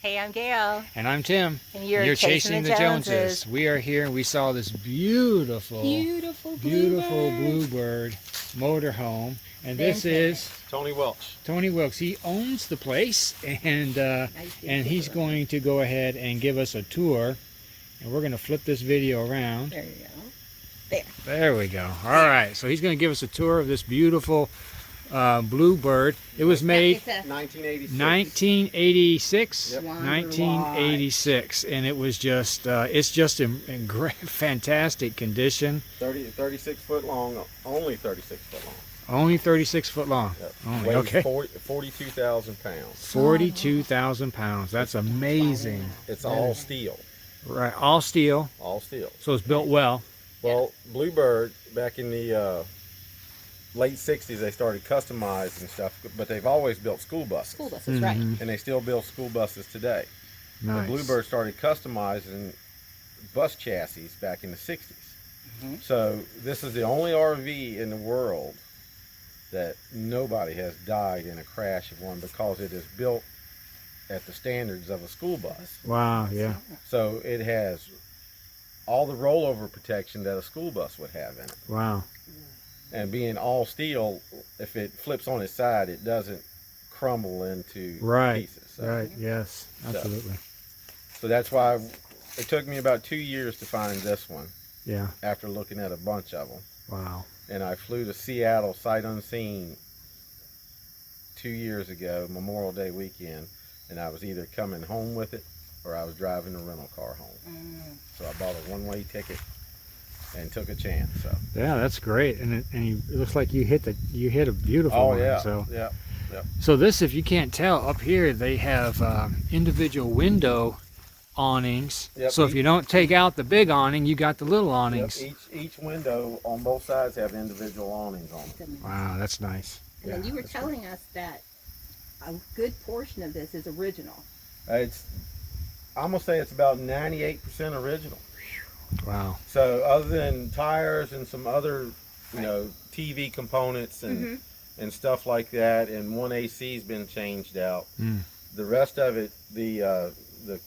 Hey, I'm Gail. And I'm Tim. And you're chasing the Joneses. We are here and we saw this beautiful Blue Bird motorhome. And this is Tony Welch. Tony Wilkes. He owns the place, and he's going to go ahead and give us a tour. And we're going to flip this video around. There you go. There we go. All right. So he's going to give us a tour of this beautiful Blue Bird. It was made 1986. Yep. 1986, and it was just it's just in great, fantastic condition. 36 foot long, only 36 foot long. Only 36 foot long. Yep. Only, Weighs okay. 42,000 pounds. 42,000 pounds. That's amazing. It's all steel. Right, all steel. All steel. So it's built well. Well, Blue Bird, back in the late 60s, they started customizing stuff, but they've always built school buses. School buses, right. And they still build school buses today. Nice. The Blue Bird started customizing bus chassis back in the 60s. So this is the only RV in the world that nobody has died in a crash of one, because it is built at the standards of a school bus. Wow, yeah. So it has all the rollover protection that a school bus would have in it. Wow. And being all steel, if it flips on its side, it doesn't crumble into pieces. So, Right, yes, absolutely. So that's why it took me about 2 years to find this one. Yeah. After looking at a bunch of them. Wow. And I flew to Seattle sight unseen 2 years ago, Memorial Day weekend, and I was either coming home with it or I was driving the rental car home. So I bought a one-way ticket and took a chance. So Yeah, that's great, and it looks like you hit a beautiful one. yeah, So yeah. So this, if you can't tell, up here they have individual window awnings. Yep. So if you don't take out the big awning, you got the little awnings. Yep. Each window on both sides have individual awnings on them. Wow, that's nice. And then you were telling us that a good portion of this is original. I'm gonna say it's about 98% original. Wow. So other than tires and some other, TV components and stuff like that, and one AC's been changed out. The rest of it, the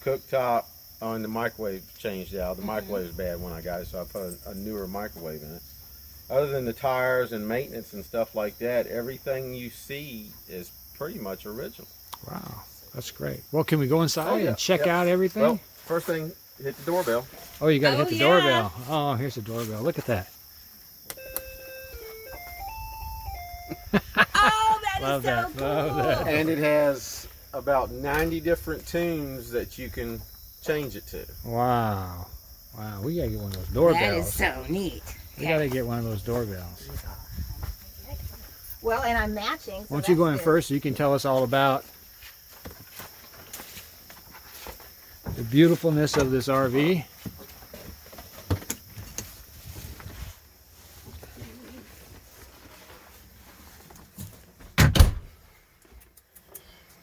cooktop and the microwave changed out. The microwave's bad when I got it, so I put a newer microwave in it. Other than the tires and maintenance and stuff like that, everything you see is pretty much original. Wow, that's great. Well, can we go inside and check out everything? Well, first thing, hit the doorbell. Oh, you got to hit the doorbell. Oh, here's the doorbell. Look at that. Oh, that Love is so that. cool. Love that. And it has about 90 different tunes that you can change it to. Wow. Wow, we got to get one of those doorbells. That is so neat. We got to get one of those doorbells. Well, and I'm matching. So Why don't you go in first so you can tell us all about the beautifulness of this RV.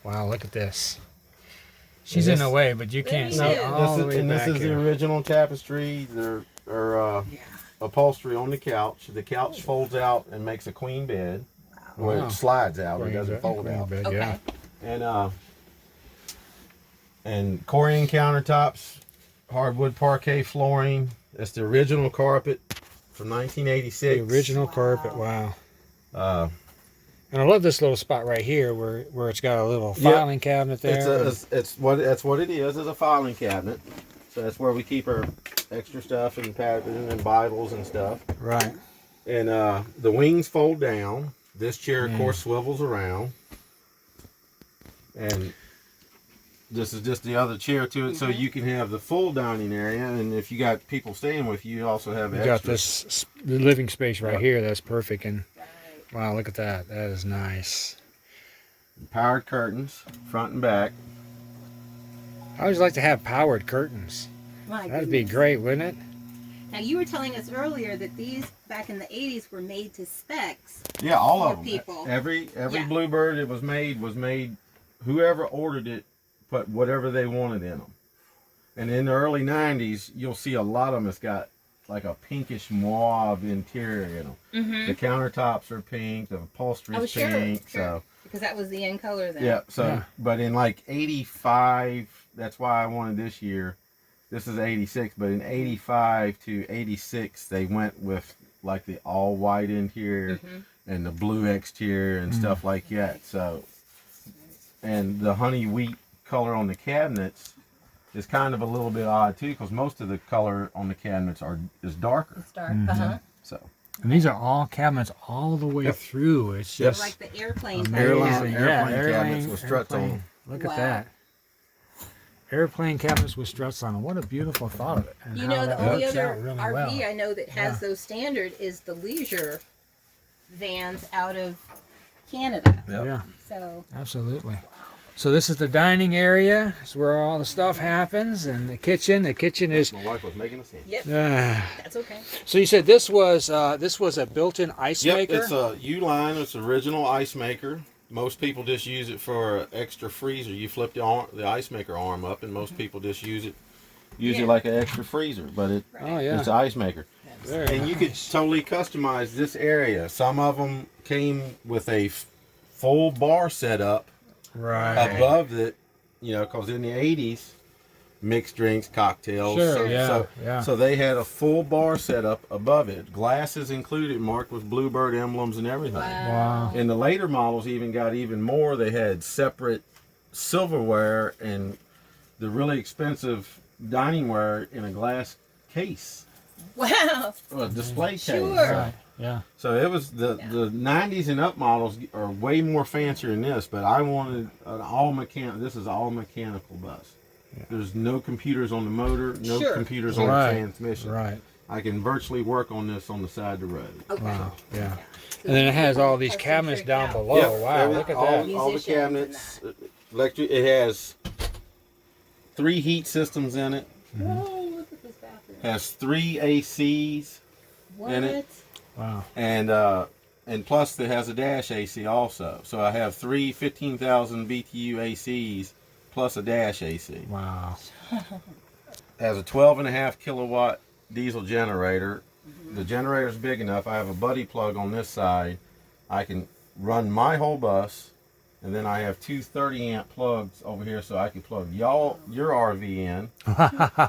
Wow, look at this. She's in the way, but you can't see it all the way back This is the here. original tapestry or upholstery on the couch. The couch folds out and makes a queen bed, where it slides out. It doesn't fold out. Bed, Okay. yeah. And Corian countertops, hardwood parquet flooring. That's the original carpet from 1986. The original carpet, wow. And I love this little spot right here where it's got a little filing cabinet there. That's what it is a filing cabinet. So that's where we keep our extra stuff and and Bibles and stuff. Right. And the wings fold down. This chair, of course, swivels around. And this is just the other chair to it, so you can have the full dining area. And if you got people staying with you, you also have You extra. got this the living space right here. That's perfect. And wow, look at that. That is nice. Powered curtains, front and back. I always like to have powered curtains. My That'd be goodness. great, wouldn't it? Now, you were telling us earlier that these, back in the 80s, were made to specs. Yeah, all For of them. people. Every Blue Bird it was made. Whoever ordered it put whatever they wanted in them. And in the early 90s, you'll see a lot of them that's got like a pinkish mauve interior in them. The countertops are pink, the upholstery is pink. Sure. So Because that was the end color then. yeah. So but in like 85, that's why I wanted this year. This is 86, but in 85 to 86, they went with like the all white interior and the blue exterior and stuff like that. So, and the honey wheat color on the cabinets is kind of a little bit odd too, because most of the color on the cabinets is darker. It's dark. So. And these are all cabinets all the way through. It's just like the airplane. Airplane cabinets with struts on them. Look at that. Airplane cabinets with struts on them. What a beautiful thought of it. And You how know, the that only works other out really RV well. I know that has those standard is the leisure vans out of Canada. Yeah, So absolutely. So this is the dining area. It's where all the stuff happens, and the kitchen. The kitchen is. My wife was making a scene. yep, Ah. that's okay. So you said this was a built-in ice Yep, maker. it's a U-line. It's original ice maker. Most people just use it for an extra freezer. You flip the ice maker arm up, and most people just use it like an extra freezer. But Oh yeah. it's an ice maker. Very And you could totally customize this area. Some of them came with a full bar setup right. above it, because in the 80s, mixed drinks, cocktails. Sure, yeah. So they had a full bar setup above it. Glasses included, marked with Blue Bird emblems and everything. Wow. And the later models even got even more. They had separate silverware and the really expensive diningware in a glass case. Wow. A display case. Sure. Right. Yeah. So it was the 90s and up models are way more fancier than this, but I wanted an all mechanical. This is all mechanical bus. Yeah. There's no computers on the motor, no computers on the transmission. Right. I can virtually work on this on the side of the road. Okay. Wow. Yeah. And then it has all these cabinets down below. Yep, Wow. Look at that. All the cabinets, electric. It has 3 heat systems in it. Whoa, look at this bathroom. Has 3 ACs in it. Wow. And plus it has a dash AC also. So I have 3 15,000 BTU ACs plus a dash AC. Wow. Has a 12.5 kilowatt diesel generator. The generator's big enough. I have a buddy plug on this side. I can run my whole bus, and then I have 2 30-amp plugs over here, so I can plug your RV in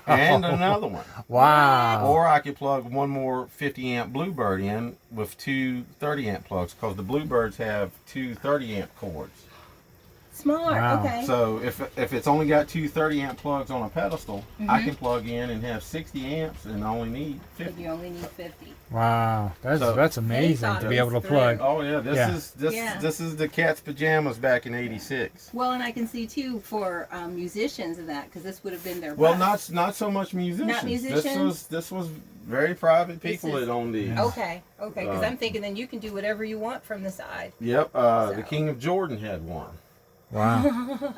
and another one. Wow. Or I could plug one more 50-amp Blue Bird in with 2 30-amp plugs, because the Blue Birds have 2 30-amp cords. Smart. Wow. Okay. So if it's only got 2 30-amp plugs on a pedestal, I can plug in and have 60 amps and only need 50. But you only need 50. Wow. That's amazing to be able to plug. Oh yeah, this is the cat's pajamas back in '86. Well, and I can see too for musicians and that, because this would have been their Well, bus. not so much musicians. Not musicians? This was very private people that owned these. Okay, because I'm thinking then you can do whatever you want from the side. Yep. The King of Jordan had one. Wow.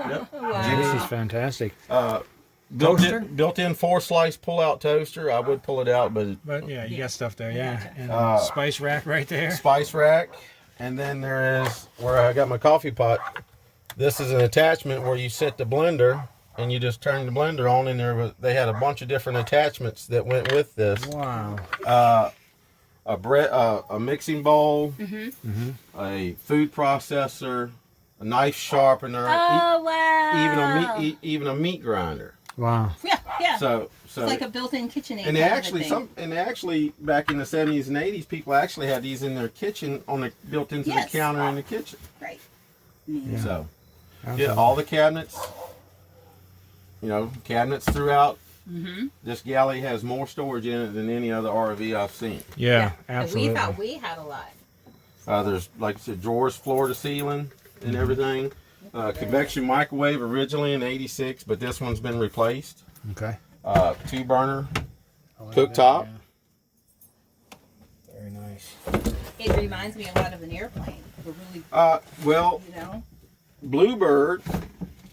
Yep. This is fantastic. Toaster? Built-in 4-slice pull-out toaster. I would pull it out, but Yeah, you got stuff there, yeah. And spice rack right there. spice rack. And then there is where I got my coffee pot. This is an attachment where you set the blender and you just turn the blender on, and they had a bunch of different attachments that went with this. Wow. A mixing bowl, a food processor, a knife sharpener, Oh wow! even a meat grinder. Wow. Yeah. So It's like a built-in KitchenAid. and kind of actually back in the 70s and 80s, people actually had these in their kitchen built into the counter in the kitchen. Right. Yeah. So Absolutely. all the cabinets, cabinets throughout. This galley has more storage in it than any other RV I've seen. Yeah, And absolutely. we thought we had a lot. There's, like I said, drawers floor to ceiling and everything. Convection microwave originally in '86, but this one's been replaced. Okay. 2-burner like cooktop. that, yeah. Very nice. It reminds me a lot of an airplane. We're really, Well, you know. Blue Bird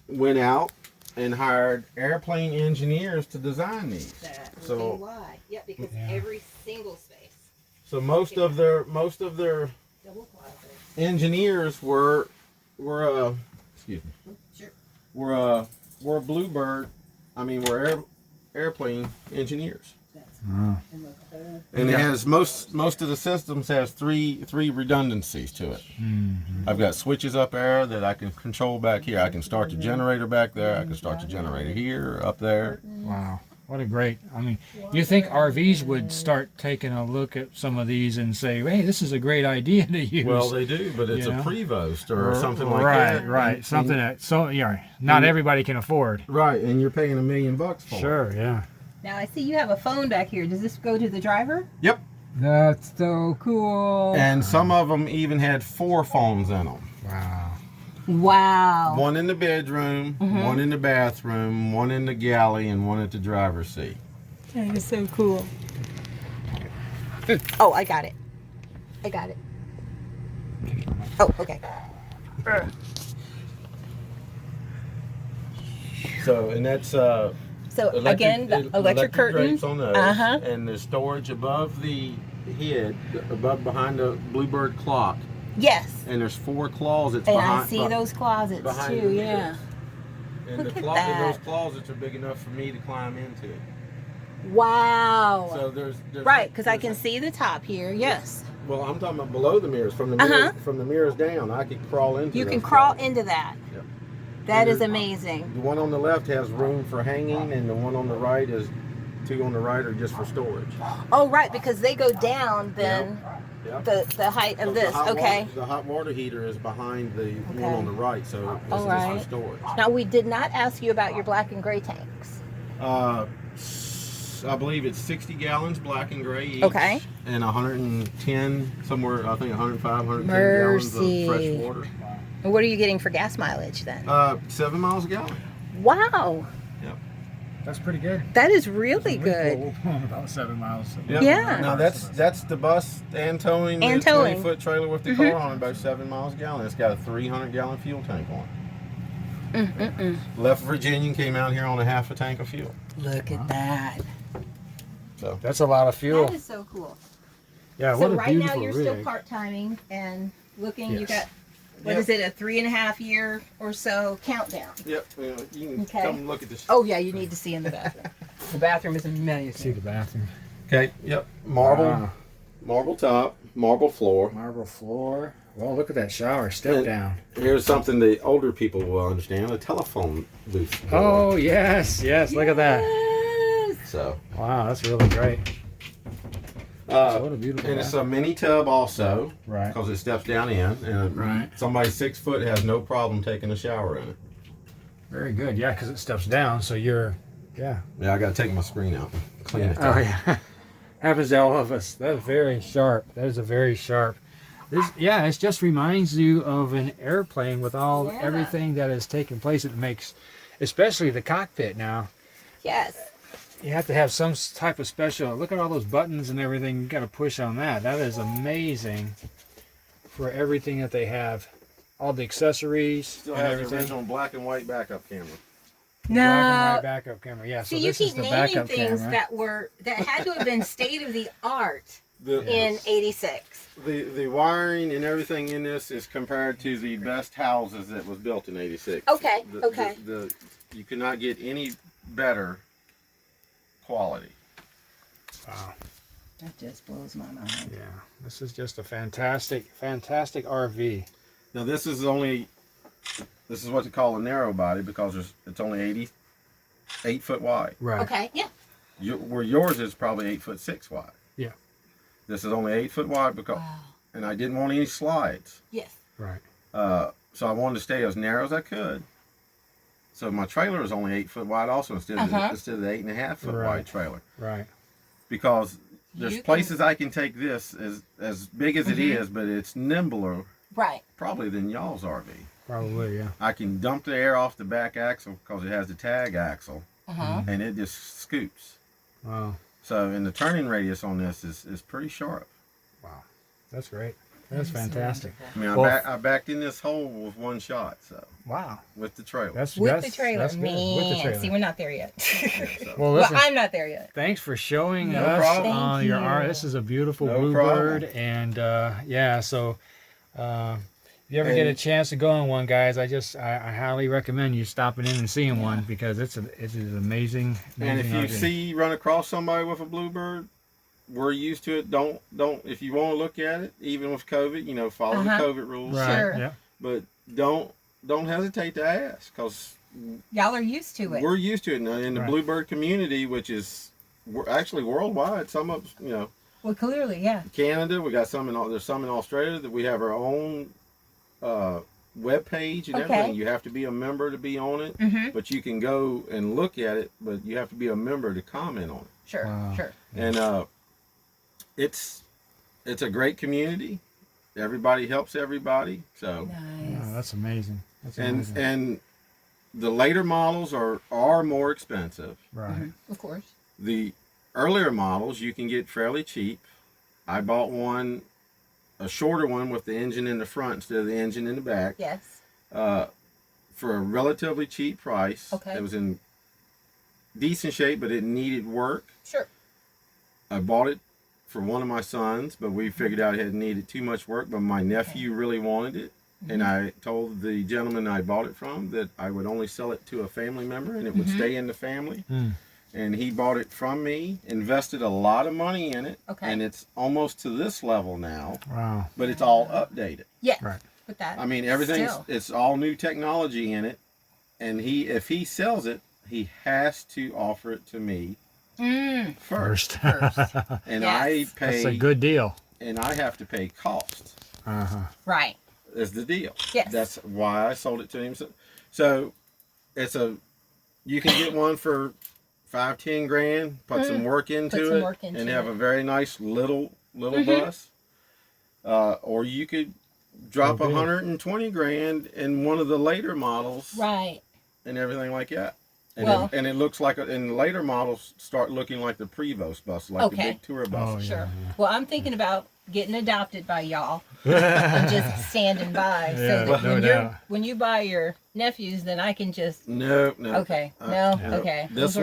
went out and hired airplane engineers to design these. That would So- be why. Yeah, because Yeah. every single space. So most of their Double closet. engineers were Sure. were Blue Bird. I mean, were airplane engineers. That's Wow. And it has most of the systems has three redundancies to it. Mm-hmm. I've got switches up there that I can control back here. I can start the generator back there. I can start the generator here, up there. Wow. What a great, I mean, you think RVs would start taking a look at some of these and say, hey, this is a great idea to use. Well, they do, but it's You a know? Prevost or something like right, that. Right, And- something that, so, yeah, not everybody can afford. Right, and you're paying $1 million for it. Sure, yeah. Now I see you have a phone back here. Does this go to the driver? Yep. That's so cool. And some of them even had 4 phones in them. Wow. Wow. One in the bedroom, one in the bathroom, one in the galley, and one at the driver's seat. That is so cool. Oh, I got it. I got it. Oh, okay. So, and that's So again, the electric curtain. drapes on those, Uh-huh. and there's storage above the head, behind the Blue Bird clock, Yes. and there's 4 closets And behind. I see those closets behind too. the Yeah. mirrors. And Look the at and that. those closets are big enough for me to climb into. Wow. So there's Right, because I there's can see the top here. Yes. Well, I'm talking about below the mirrors, from the Uh-huh. mirrors, from the mirrors down. I could crawl into. You those can crawl closets. into that. Yep. That And is there's- amazing. The one on the left has room for hanging, and the one on the right is 2 on the right are just for storage. Oh, right, because they go down then Yep. the height of this. Okay. The hot water heater is behind the one Okay. on the right, so it's All just right. for storage. Now we did not ask you about your black and gray tanks. I believe it's 60 gallons black and gray each. Okay. And 110, somewhere, I think 105, 110 Mercy. gallons of fresh water. And what are you getting for gas mileage then? 7 miles a gallon. Wow, That's pretty good. that is really good. We're pulling about 7 miles. Yep. Yeah. Now that's the bus and towing And the towing. 20-foot trailer with the car on it, about 7 miles a gallon. It's got a 300-gallon fuel tank on it. Left Virginian came out here on a half a tank of fuel. Look at that. So That's a lot of fuel. That is so cool. Yeah, So what a right now beautiful you're rig. still part-timing and looking. You Yes. got what Yep. is it? A 3.5 year or so countdown. Yep, you can Okay. come look at this. Oh yeah, you need to see in the bathroom. The bathroom is See amazing. the bathroom. Okay, yep, marble, Wow. marble top, marble floor. Marble floor. Well, look at that shower. Step And- down. Here's something the older people will understand: a telephone booth. door. Oh, yes. Yes. Look at that. Yes. So, Wow, that's really great. What a beautiful and it's a mini tub also, Right. because it steps down in, and Right. somebody 6 foot has no problem taking a shower in it. Very good. Yeah, because it steps down, so you're, yeah. Yeah, I got to take my screen out and clean it. Oh, yeah. Happens to all of us. That's very sharp. That is a very sharp. This, yeah, it just reminds you of an airplane with all Yeah. everything that has taken place. It makes, especially the cockpit now. Yes. You have to have some type of special. Look at all those buttons and everything. You got to push on that. That is amazing for everything that they have. All the accessories Still and has the everything. original black and white backup camera. Black and No. white backup camera. Yeah. See, So you this is keep the naming backup things camera. that had to have been state of the art The, in '86. the wiring and everything in this is compared to the best houses that was built in '86. Okay, The- okay. You could not get any better quality. Wow. That just blows my mind. Yeah. This is just a fantastic, fantastic RV. Now this is what they call a narrow body because it's only 8 foot wide. Right. Okay. Yeah. Where yours is probably 8'6" wide. Yeah. This is only 8 foot wide because, Wow. and I didn't want any slides. Yes. Right. So I wanted to stay as narrow as I could. So my trailer is only 8 foot wide also instead of the 8.5 foot Right. wide trailer. Right. Because there's You can- places I can take this as big as it is, but it's nimbler Right. probably than y'all's RV. Probably. Yeah. I can dump the air off the back axle because it has the tag axle, and it just scoops. Wow. So, and the turning radius on this is pretty sharp. Wow. That's great. That's fantastic. I mean, Well, I backed in this hole with one shot, so Wow. with the trailer. That's With that's, the trailer, That's good. With the man. trailer. See, we're not there yet. So, well, Well, listen. I'm not there yet. Thanks for showing No us problem. on Thank your you. art. This is a beautiful No Blue problem. Bird, and yeah. So, If you ever get a chance to go in one, guys, I highly recommend you stopping in and seeing one because it's an amazing. And if RV. run across somebody with a Bluebird, we're used to it. Don't if you want to look at it, even with COVID, follow the COVID rules. Right. Sure. Yeah. But don't hesitate to ask, because y'all are used to it. we're used to it now in the Bluebird community, which is actually worldwide. Some of Well, clearly, yeah. Canada, we got there's some in Australia that we have our own web page and everything. You have to be a member to be on it, but you can go and look at it, but you have to be a member to comment on it. Sure, sure. And it's a great community. Everybody helps everybody. So Nice. Oh, that's amazing. That's and amazing. and the later models are more expensive. Right. Of course. The earlier models you can get fairly cheap. I bought a shorter one with the engine in the front instead of the engine in the back. Yes. For a relatively cheap price. Okay. It was in decent shape, but it needed work. Sure. I bought it for one of my sons, but we figured out it needed too much work, but my nephew really wanted it. And I told the gentleman I bought it from that I would only sell it to a family member and it would stay in the family. And he bought it from me, invested a lot of money in it, and it's almost to this level now. Wow. But it's all updated. Yeah. Right. With that. I mean, it's all new technology in it. And if he sells it, he has to offer it to me first. And I pay. That's a good deal. And I have to pay cost. Right. Is the deal. Yes. That's why I sold it to him. So you can get one for $5-10 grand, put some work into it, and have a very nice little bus. Or you could drop 120 grand in one of the later models. Right. And everything like that. And it looks like, and the later models start looking like the Prevost bus, like the big tour buses. Sure. Yeah. Well, I'm thinking about getting adopted by y'all and just standing by, so that when you buy your nephews, then I can just. No. Okay. Okay. This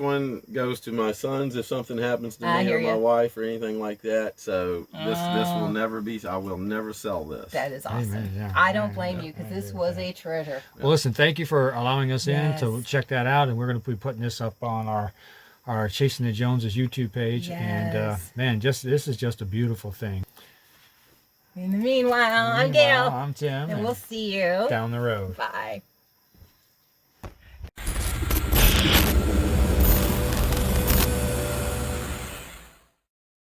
one goes to my sons if something happens to me or my wife or anything like that. So this will never be. I will never sell this. That is awesome. I don't blame you, because this was a treasure. Well, listen, thank you for allowing us in to check that out, and we're going to be putting this up on our Chasing the Joneses YouTube page. And man, this is just a beautiful thing. In the meanwhile, I'm Gail. I'm Tim. And we'll see you down the road. Bye.